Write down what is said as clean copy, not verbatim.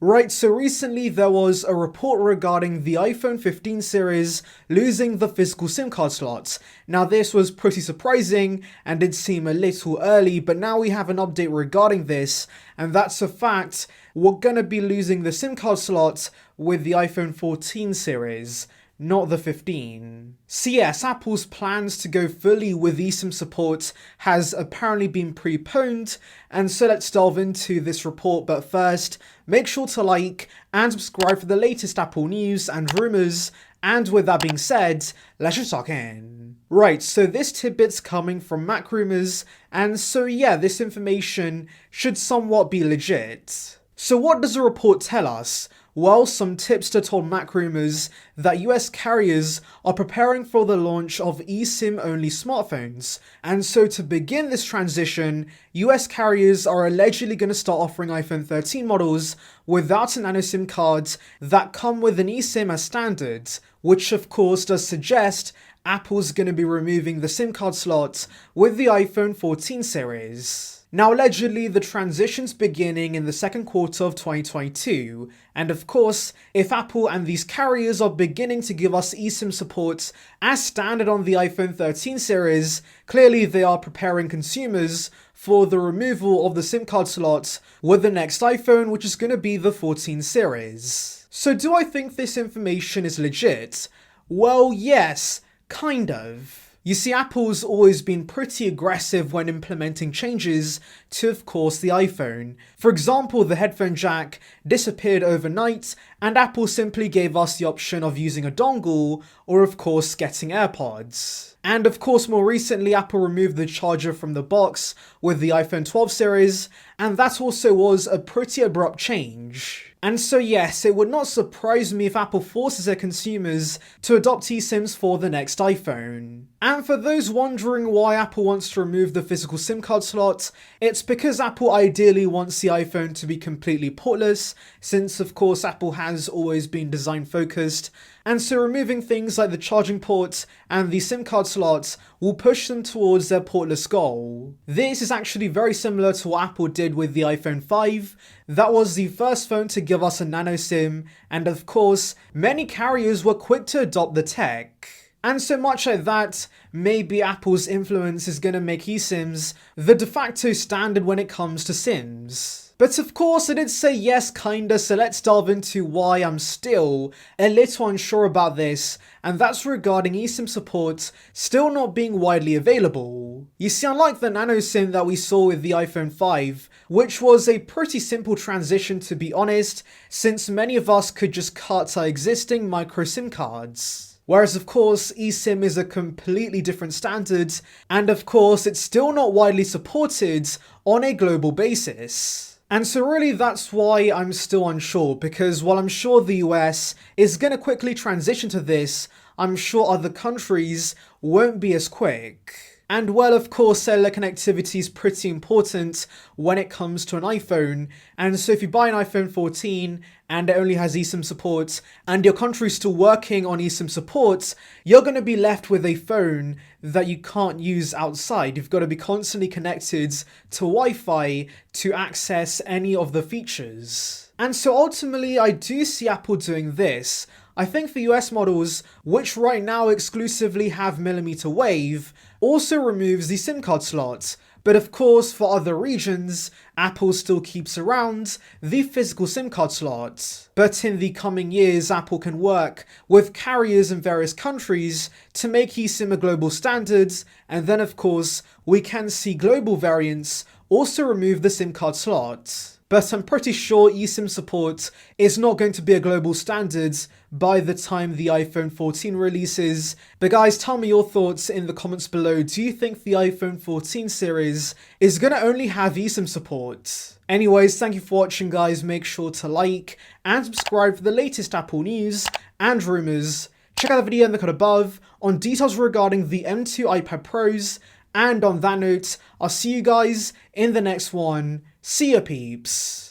Right, so recently there was a report regarding the iPhone 15 series losing the physical SIM card slots. Now this was pretty surprising and did seem a little early, but now we have an update regarding this, and that's a fact. We're gonna be losing the SIM card slots with the iPhone 14 series, not the 15. So yes, Apple's plans to go fully with eSIM support has apparently been preponed, and so let's delve into this report, but first, make sure to like and subscribe for the latest Apple news and rumours, and with that being said, let's just talk in. Right, so this tidbit's coming from Mac Rumors, and so yeah, this information should somewhat be legit. So what does the report tell us? Well, some tipster told Mac Rumors that US carriers are preparing for the launch of eSIM-only smartphones, and so to begin this transition, US carriers are allegedly going to start offering iPhone 13 models without a nano SIM card that come with an eSIM as standard, which of course does suggest Apple's going to be removing the SIM card slot with the iPhone 14 series. Now, allegedly, the transition's beginning in the second quarter of 2022, and of course, if Apple and these carriers are beginning to give us eSIM support as standard on the iPhone 13 series, clearly they are preparing consumers for the removal of the SIM card slot with the next iPhone, which is going to be the 14 series. So do I think this information is legit? Well, yes, kind of. You see, Apple's always been pretty aggressive when implementing changes to, of course, the iPhone. For example, the headphone jack disappeared overnight, and Apple simply gave us the option of using a dongle or, of course, getting AirPods. And of course, more recently, Apple removed the charger from the box with the iPhone 12 series, and that also was a pretty abrupt change. And so yes, it would not surprise me if Apple forces their consumers to adopt eSIMs for the next iPhone. And for those wondering why Apple wants to remove the physical SIM card slot, it's because Apple ideally wants the iPhone to be completely portless, since of course Apple has always been design focused, and so removing things like the charging port and the SIM card slots will push them towards their portless goal. This is actually very similar to what Apple did with the iPhone 5. That was the first phone to give us a nano SIM, and of course, many carriers were quick to adopt the tech. And so much like that, maybe Apple's influence is going to make eSIMs the de facto standard when it comes to SIMs. But of course I did say yes kinda, so let's delve into why I'm still a little unsure about this, and that's regarding eSIM support still not being widely available. You see, unlike the nano SIM that we saw with the iPhone 5, which was a pretty simple transition to be honest, since many of us could just cut our existing micro SIM cards. Whereas of course, eSIM is a completely different standard, and of course it's still not widely supported on a global basis. And so really that's why I'm still unsure, because while I'm sure the US is going to quickly transition to this, I'm sure other countries won't be as quick. And well, of course, cellular connectivity is pretty important when it comes to an iPhone, and so if you buy an iPhone 14 and it only has eSIM support, and your country's still working on eSIM support, you're going to be left with a phone that you can't use outside. You've got to be constantly connected to Wi-Fi to access any of the features. And so ultimately, I do see Apple doing this. I think for US models, which right now exclusively have millimeter wave, also removes the SIM card slot. But of course, for other regions, Apple still keeps around the physical SIM card slot. But in the coming years, Apple can work with carriers in various countries to make eSIM a global standard, and then of course, we can see global variants also remove the SIM card slot. But I'm pretty sure eSIM support is not going to be a global standard by the time the iPhone 14 releases. But guys, tell me your thoughts in the comments below. Do you think the iPhone 14 series is going to only have eSIM support? Anyways, thank you for watching guys. Make sure to like and subscribe for the latest Apple news and rumours. Check out the video in the card above on details regarding the M2 iPad Pros. And on that note, I'll see you guys in the next one. See ya peeps.